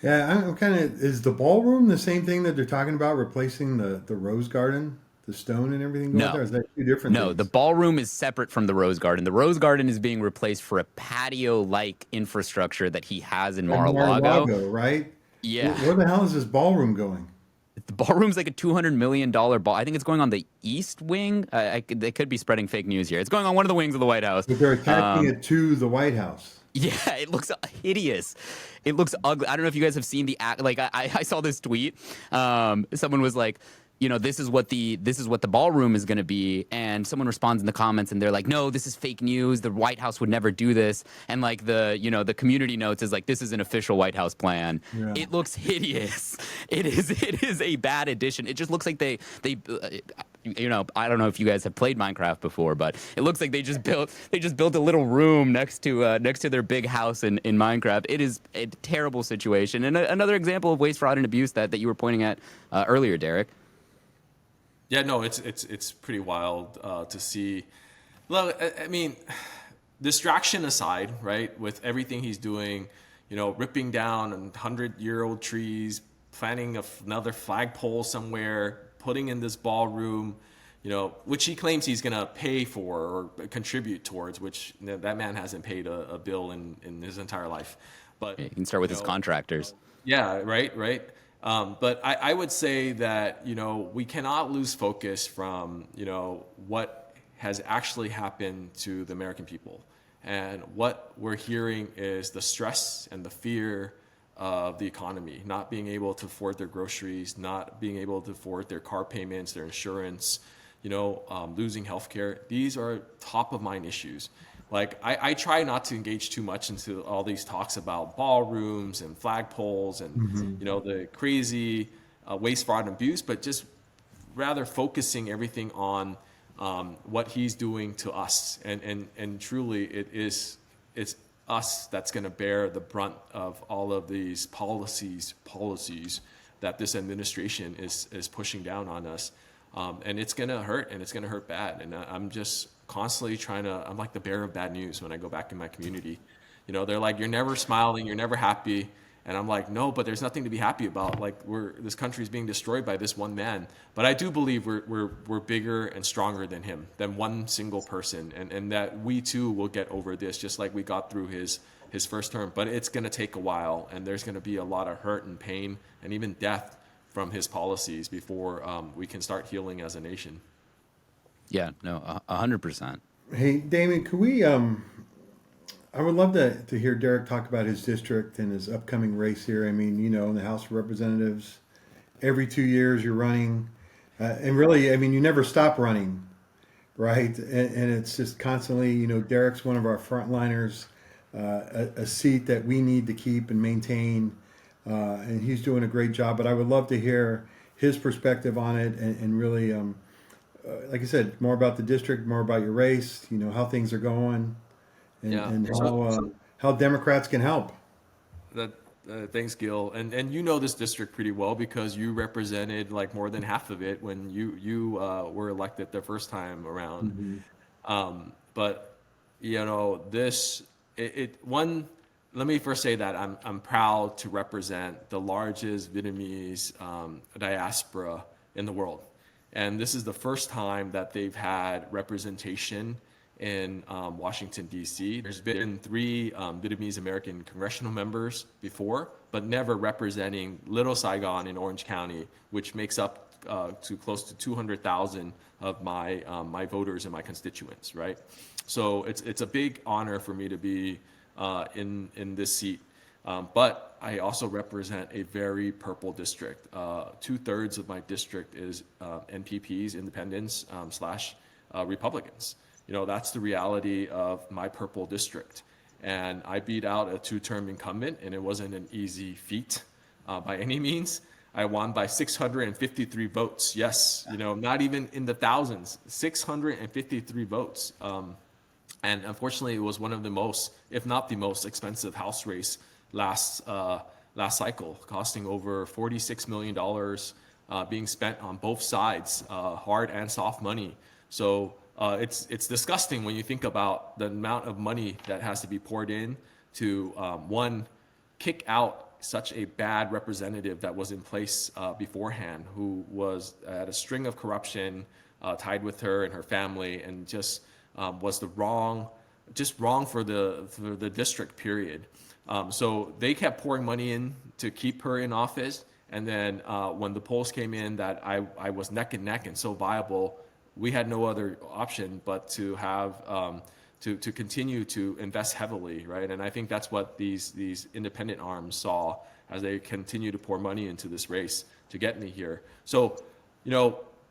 Yeah, I'm kind of. Is the ballroom the same thing that they're talking about, replacing the rose garden, the stone and everything going there? Is that two different things? No, the ballroom is separate from the rose garden. The rose garden is being replaced for a patio-like infrastructure that he has in Mar-a-Lago. Right? Yeah. Where the hell is this ballroom going? The ballroom's like a $200 million ball. I think it's going on the east wing. They could be spreading fake news here. It's going on one of the wings of the White House. But they're attaching it to the White House. Yeah, it looks hideous. It looks ugly. I don't know if you guys have seen the act. Like I saw this tweet. Someone was like, this is what the ballroom is going to be, and someone responds in the comments, and they're like, no, this is fake news. The White House would never do this. And like the community notes is like, this is an official White House plan. Yeah. It looks hideous. It is a bad addition. It just looks like they. I don't know if you guys have played Minecraft before, but it looks like they just built a little room next to their big house in Minecraft. It is a terrible situation, and another example of waste, fraud, and abuse that you were pointing at earlier, Derek. Yeah, no, it's pretty wild to see. Look, I mean, distraction aside, right? With everything he's doing, ripping down 100-year-old trees, planting another flagpole somewhere, putting in this ballroom, which he claims he's going to pay for or contribute towards, which that man hasn't paid a bill in his entire life. But you can start with his contractors. Yeah, right. But I would say that, we cannot lose focus from, what has actually happened to the American people. And what we're hearing is the stress and the fear of the economy, not being able to afford their groceries, not being able to afford their car payments, their insurance, losing healthcare. These are top of mind issues. Like I try not to engage too much into all these talks about ballrooms and flagpoles and the crazy waste, fraud, and abuse, but just rather focusing everything on what he's doing to us. And truly, it's us that's going to bear the brunt of all of these policies that this administration is pushing down on us. And it's going to hurt, and it's going to hurt bad. And I'm just constantly I'm like the bearer of bad news when I go back in my community. They're like, you're never smiling, you're never happy. And I'm like, no, but there's nothing to be happy about. Like this country is being destroyed by this one man. But I do believe we're bigger and stronger than him, than one single person, and that we too will get over this, just like we got through his first term. But it's going to take a while, and there's going to be a lot of hurt and pain and even death from his policies before we can start healing as a nation. Yeah, no, 100%. Hey, Damian, could we? I would love to hear Derek talk about his district and his upcoming race here. I mean, in the House of Representatives, every 2 years you're running, and really, I mean, you never stop running, right? And it's just constantly, Derek's one of our frontliners, a seat that we need to keep and maintain, and he's doing a great job. But I would love to hear his perspective on it, and really, like I said, more about the district, more about your race, how things are going. And how Democrats can help. Thanks, Gil. And this district pretty well because you represented like more than half of it when you were elected the first time around. But let me first say that I'm proud to represent the largest Vietnamese diaspora in the world, and this is the first time that they've had representation in Washington, D.C. There's been 3 Vietnamese American congressional members before, but never representing Little Saigon in Orange County, which makes up to close to 200,000 of my voters and my constituents, right? So it's a big honor for me to be in this seat. But I also represent a very purple district. 2/3 of my district is NPPs, independents / Republicans. That's the reality of my purple district. And I beat out a 2-term incumbent, and it wasn't an easy feat by any means. I won by 653 votes. Yes, not even in the thousands, 653 votes. And unfortunately, it was one of the most, if not the most expensive House race last cycle, costing over $46 million, being spent on both sides, hard and soft money. So it's disgusting when you think about the amount of money that has to be poured in to kick out such a bad representative that was in place beforehand, who had a string of corruption tied with her and her family, and just was wrong for the district, period. So they kept pouring money in to keep her in office, and then when the polls came in that I was neck and neck and so viable, we had no other option but to have to continue to invest heavily, right? And I think that's what these independent arms saw as they continue to pour money into this race to get me here. So,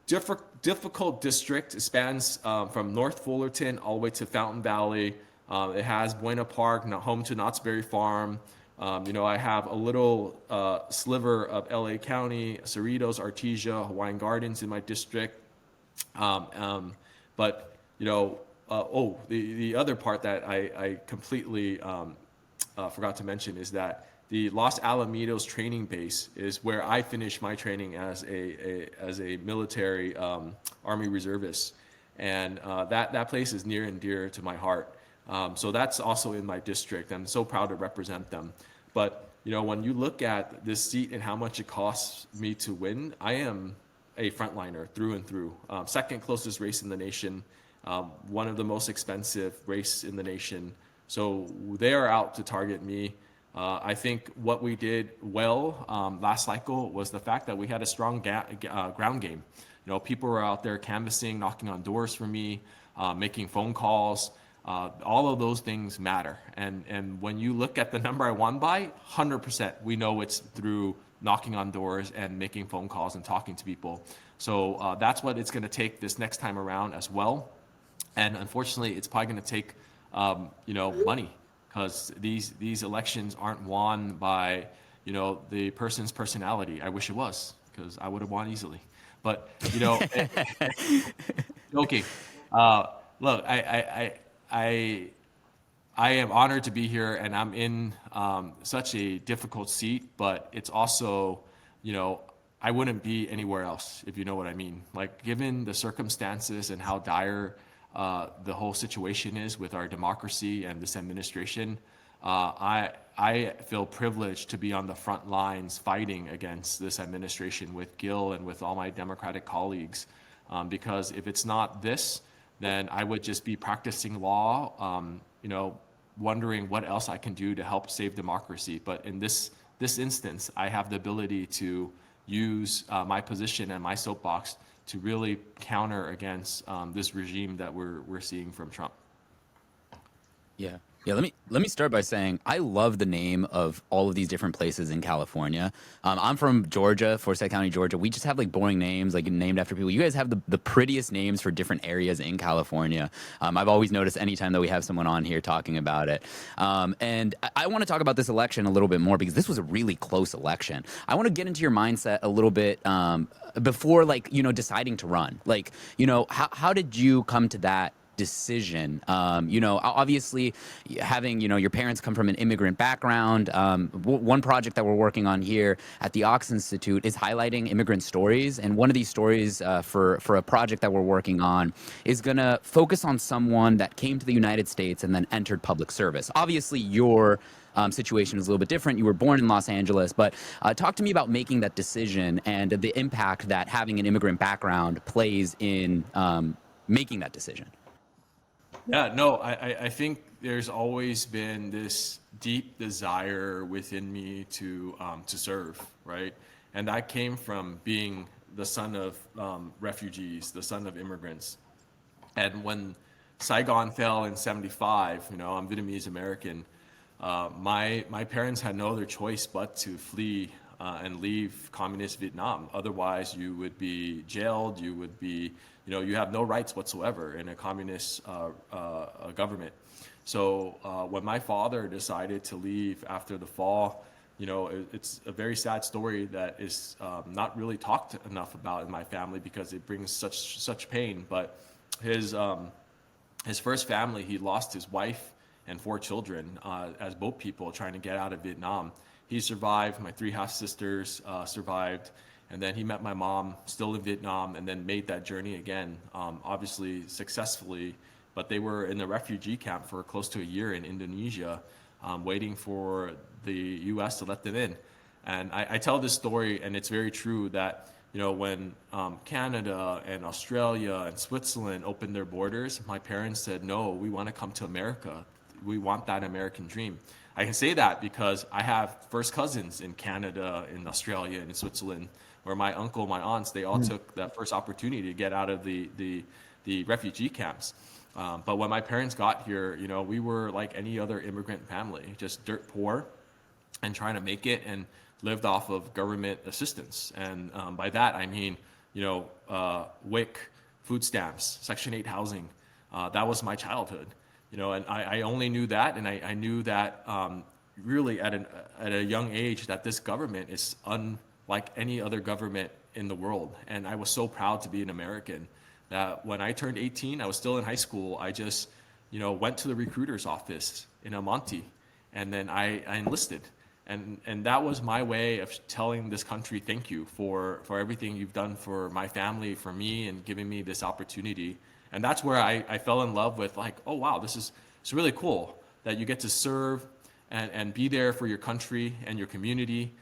difficult district. It spans from North Fullerton all the way to Fountain Valley. It has Buena Park, home to Knott's Berry Farm. I have a little sliver of LA County, Cerritos, Artesia, Hawaiian Gardens in my district. But the other part that I completely forgot to mention is that the Los Alamitos training base is where I finished my training as a military Army reservist, and that place is near and dear to my heart. So that's also in my district. I'm so proud to represent them. But when you look at this seat and how much it costs me to win, I am a frontliner through and through. Second closest race in the nation, one of the most expensive race in the nation. So they are out to target me. I think what we did well last cycle was the fact that we had a strong ground game. People were out there canvassing, knocking on doors for me, making phone calls. All of those things matter. And when you look at the number I won by, 100%, we know it's through knocking on doors and making phone calls and talking to people. So that's what it's going to take this next time around as well. And unfortunately, it's probably going to take, money, because these elections aren't won by, the person's personality. I wish it was, because I would have won easily. But, joking. Look, I am honored to be here, and I'm in such a difficult seat, but it's also, I wouldn't be anywhere else, if you know what I mean. Like, given the circumstances and how dire the whole situation is with our democracy and this administration, I feel privileged to be on the front lines fighting against this administration with Gil and with all my Democratic colleagues, because if it's not this, then I would just be practicing law, wondering what else I can do to help save democracy. But in this instance, I have the ability to use my position and my soapbox to really counter against this regime that we're seeing from Trump. Yeah. Yeah, let me start by saying I love the name of all of these different places in California. I'm from Georgia, Forsyth County, Georgia. We just have like boring names, like named after people. You guys have the prettiest names for different areas in California. I've always noticed anytime that we have someone on here talking about it. And I want to talk about this election a little bit more because this was a really close election. I want to get into your mindset a little bit before, deciding to run. How did you come to that decision? Obviously having, your parents come from an immigrant background. One project that we're working on here at the Ox Institute is highlighting immigrant stories. And one of these stories for a project that we're working on is going to focus on someone that came to the United States and then entered public service. Obviously, your situation is a little bit different. You were born in Los Angeles, but talk to me about making that decision and the impact that having an immigrant background plays in making that decision. Yeah, no, I think there's always been this deep desire within me to serve, right? And I came from being the son of refugees, the son of immigrants. And when Saigon fell in '75, I'm Vietnamese American. My parents had no other choice but to flee and leave communist Vietnam. Otherwise, you would be jailed. You would be, you have no rights whatsoever in a communist government. So when my father decided to leave after the fall, it's a very sad story that is not really talked enough about in my family because it brings such pain. But his first family, he lost his wife and 4 children as boat people trying to get out of Vietnam. He survived. My 3 half-sisters survived. And then he met my mom still in Vietnam and then made that journey again, obviously successfully. But they were in the refugee camp for close to a year in Indonesia, waiting for the U.S. to let them in. And I tell this story, and it's very true, that when Canada and Australia and Switzerland opened their borders, my parents said, no, we want to come to America. We want that American dream. I can say that because I have first cousins in Canada, in Australia, and in Switzerland, where my uncle, my aunts, they all took that first opportunity to get out of the refugee camps. But when my parents got here, we were like any other immigrant family, just dirt poor and trying to make it and lived off of government assistance. And by that, I mean, WIC, food stamps, Section 8 housing. That was my childhood. And I only knew that, and I knew that really at a young age that this government is unlike any other government in the world. And I was so proud to be an American that when I turned 18, I was still in high school. I just, went to the recruiter's office in El Monte, and then I enlisted. And that was my way of telling this country thank you for everything you've done for my family, for me, and giving me this opportunity. And that's where I fell in love with, like, oh, wow, it's really cool that you get to serve and be there for your country and your community.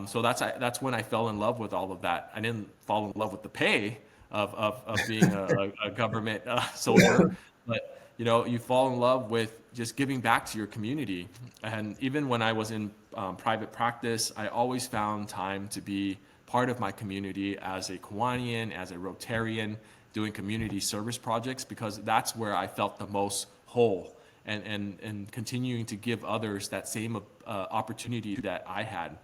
So that's when I fell in love with all of that. I didn't fall in love with the pay of being a government soldier, but you fall in love with just giving back to your community. And even when I was in private practice, I always found time to be part of my community as a Kiwanian, as a Rotarian, doing community service projects, because that's where I felt the most whole and continuing to give others that same opportunity that I had.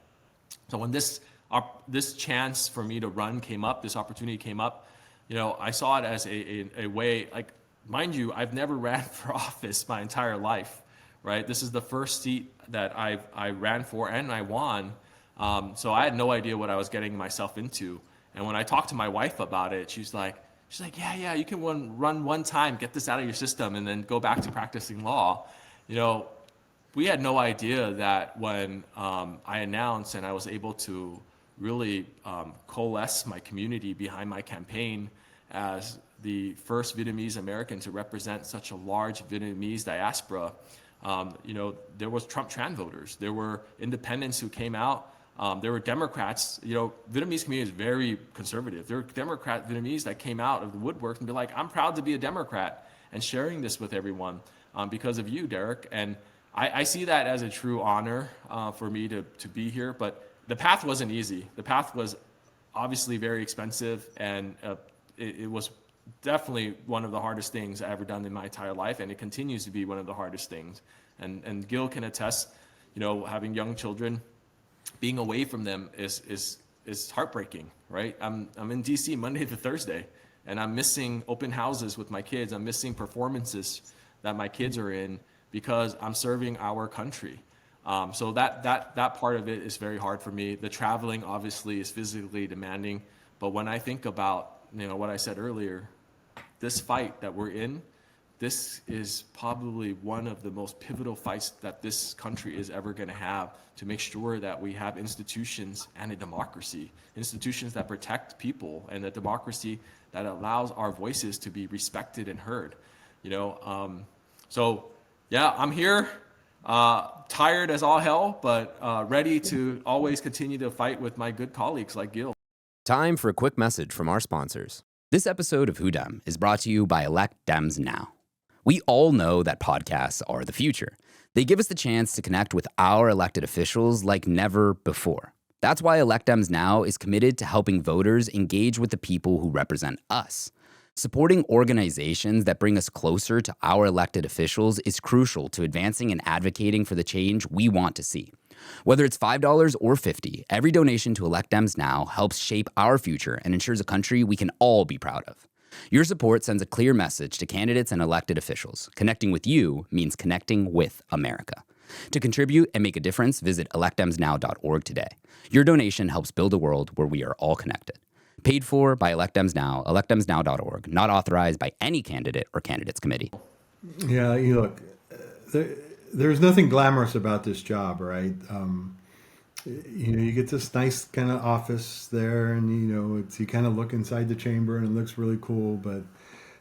So when this chance for me to run came up, this opportunity came up, I saw it as a way, like, mind you, I've never ran for office my entire life, right? This is the first seat that I ran for and I won. So I had no idea what I was getting myself into. And when I talked to my wife about it, she's like, yeah, you can run one time, get this out of your system, and then go back to practicing law. We had no idea that when I announced and I was able to really coalesce my community behind my campaign as the first Vietnamese American to represent such a large Vietnamese diaspora, there was Tran voters. There were independents who came out. There were Democrats. Vietnamese community is very conservative. There were Democrat Vietnamese that came out of the woodwork and be like, I'm proud to be a Democrat and sharing this with everyone because of you, Derek. And I see that as a true honor for me to be here. But the path wasn't easy. The path was obviously very expensive, and it was definitely one of the hardest things I've ever done in my entire life, and it continues to be one of the hardest things. And Gil can attest, having young children, being away from them is heartbreaking, right? I'm in DC Monday to Thursday, and I'm missing open houses with my kids. I'm missing performances that my kids are in because I'm serving our country. So that part of it is very hard for me. The traveling obviously is physically demanding, but when I think about what I said earlier, this fight that we're in, this is probably one of the most pivotal fights that this country is ever going to have to make sure that we have institutions and a democracy, institutions that protect people, and a democracy that allows our voices to be respected and heard. So yeah, I'm here, tired as all hell, but ready to always continue to fight with my good colleagues like Gil. Time for a quick message from our sponsors. This episode of Who Dem is brought to you by Elect Dems Now. We all know that podcasts are the future. They give us the chance to connect with our elected officials like never before. That's why Elect Dems Now is committed to helping voters engage with the people who represent us. Supporting organizations that bring us closer to our elected officials is crucial to advancing and advocating for the change we want to see. Whether it's $5 or $50, every donation to Elect Dems Now helps shape our future and ensures a country we can all be proud of. Your support sends a clear message to candidates and elected officials. Connecting with you means connecting with America. To contribute and make a difference, visit electdemsnow.org today. Your donation helps build a world where we are all connected. Paid for by Elect Dems Now, electdemsnow.org, not authorized by any candidate or candidates committee. Yeah, look, there's nothing glamorous about this job, right? You get this nice kind of office there, and you kind of look inside the chamber, and it looks really cool. But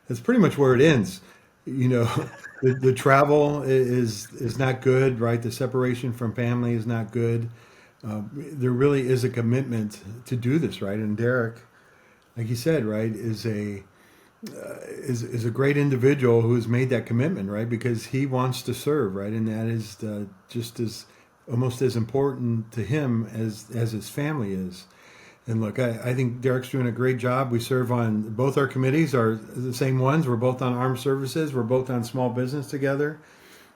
that's pretty much where it ends. The travel is not good, right? The separation from family is not good. There really is a commitment to do this, right? And Derek, like you said, right, is a great individual who has made that commitment, right? Because he wants to serve, right? And that is just as almost as important to him as his family is. And look, I think Derek's doing a great job. We serve on both our committees are the same ones. We're both on armed services. We're both on small business together,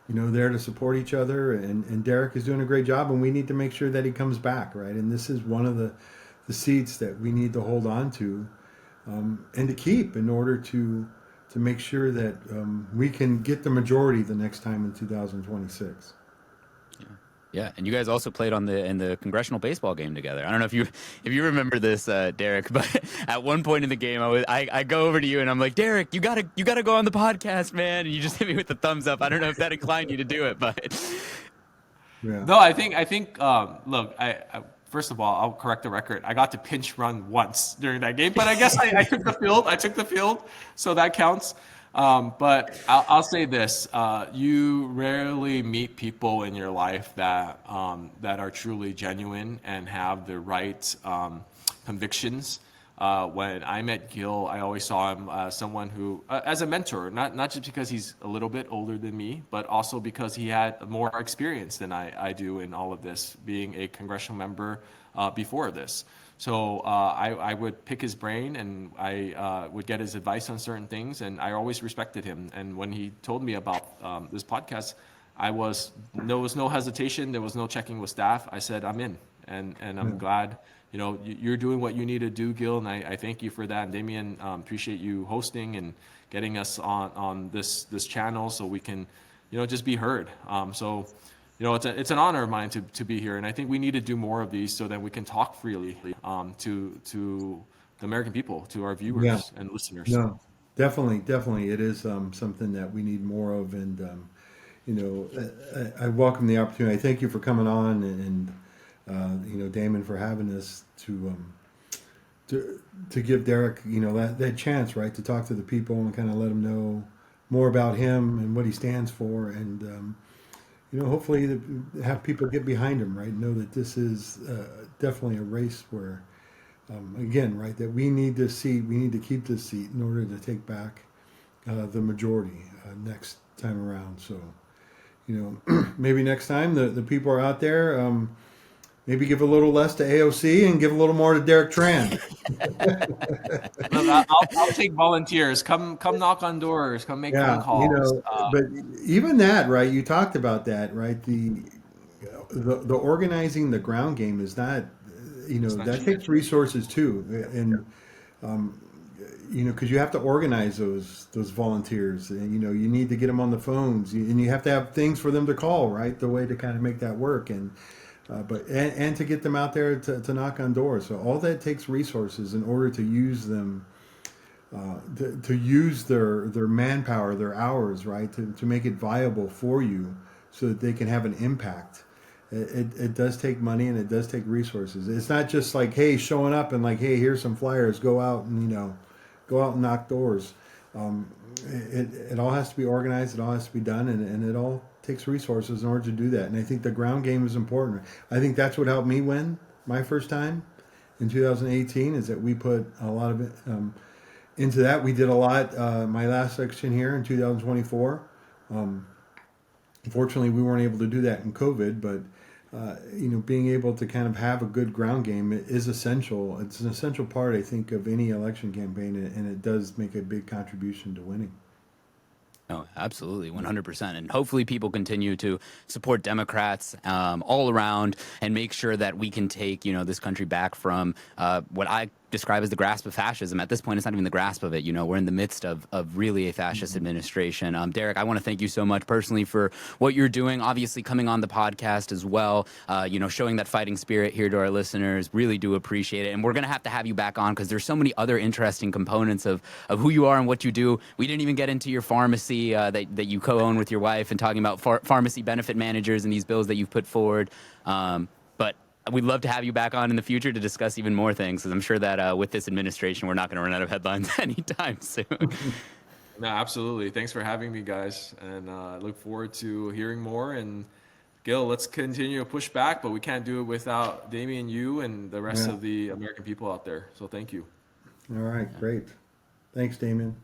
there to support each other. And Derek is doing a great job, and we need to make sure that he comes back, right? And this is one of the seats that we need to hold on to and to keep in order to make sure that we can get the majority the next time in 2026. Yeah, and you guys also played in the congressional baseball game together. I don't know if you remember this, Derek, but at one point in the game, I go over to you and I'm like, Derek, you gotta go on the podcast, man. And you just hit me with the thumbs up. I don't know if that inclined you to do it, but yeah. No, I think look, I first of all, I'll correct the record. I got to pinch run once during that game, but I guess I took the field. I took the field, so that counts. But I'll say this: you rarely meet people in your life that are truly genuine and have the right convictions When I met Gil, I always saw him someone who, as a mentor, not just because he's a little bit older than me, but also because he had more experience than I do in all of this, being a congressional member before this. So I would pick his brain, and I would get his advice on certain things, and I always respected him. And when he told me about this podcast, there was no hesitation, there was no checking with staff. I said, I'm in, and I'm glad. You're doing what you need to do, Gil, and I thank you for that. And Damian, appreciate you hosting and getting us on this channel so we can, just be heard. It's an honor of mine to be here, and I think we need to do more of these so that we can talk freely to the American people, to our viewers and listeners. No, definitely, it is something that we need more of, and I welcome the opportunity. I thank you for coming on, and Damon, for having us to give Derek, that chance, right, to talk to the people and kind of let them know more about him and what he stands for, and hopefully have people get behind him, right? Know that this is definitely a race where, again, right, that we need this seat, we need to keep this seat in order to take back the majority next time around. So, maybe next time the people are out there. Maybe give a little less to AOC and give a little more to Derek Tran. I'll take volunteers. Come knock on doors. Come make phone calls. But even that, right? You talked about that, right? The organizing the ground game is not, that takes resources too, and because you have to organize those volunteers, and you need to get them on the phones, and you have to have things for them to call, right? The way to kind of make that work, and to get them out there to knock on doors. So all that takes resources in order to use them, to use their manpower, their hours, right, to make it viable for you, so that they can have an impact. It does take money, and it does take resources. It's not just like, hey, showing up and like, hey, here's some flyers, go out and knock doors. It all has to be organized. It all has to be done, and it all takes resources in order to do that. And I think the ground game is important. I think that's what helped me win my first time in 2018, is that we put a lot of it into that. We did a lot my last election here in 2024. Unfortunately, we weren't able to do that in COVID, but being able to kind of have a good ground game is essential. It's an essential part, I think, of any election campaign, and it does make a big contribution to winning. No, absolutely, 100%. And hopefully people continue to support Democrats all around and make sure that we can take, this country back from what I describe as the grasp of fascism. At this point, it's not even the grasp of it. We're in the midst of really a fascist administration. Derek, I want to thank you so much personally for what you're doing, obviously coming on the podcast as well, showing that fighting spirit here to our listeners. Really do appreciate it. And we're going to have you back on because there's so many other interesting components of who you are and what you do. We didn't even get into your pharmacy that you co-own with your wife, and talking about pharmacy benefit managers and these bills that you've put forward. But we'd love to have you back on in the future to discuss even more things, because I'm sure that with this administration, we're not going to run out of headlines anytime soon. No, absolutely. Thanks for having me, guys. And I look forward to hearing more. And Gil, let's continue to push back, but we can't do it without Damian, you, and the rest of the American people out there. So thank you. All right, great. Thanks, Damian.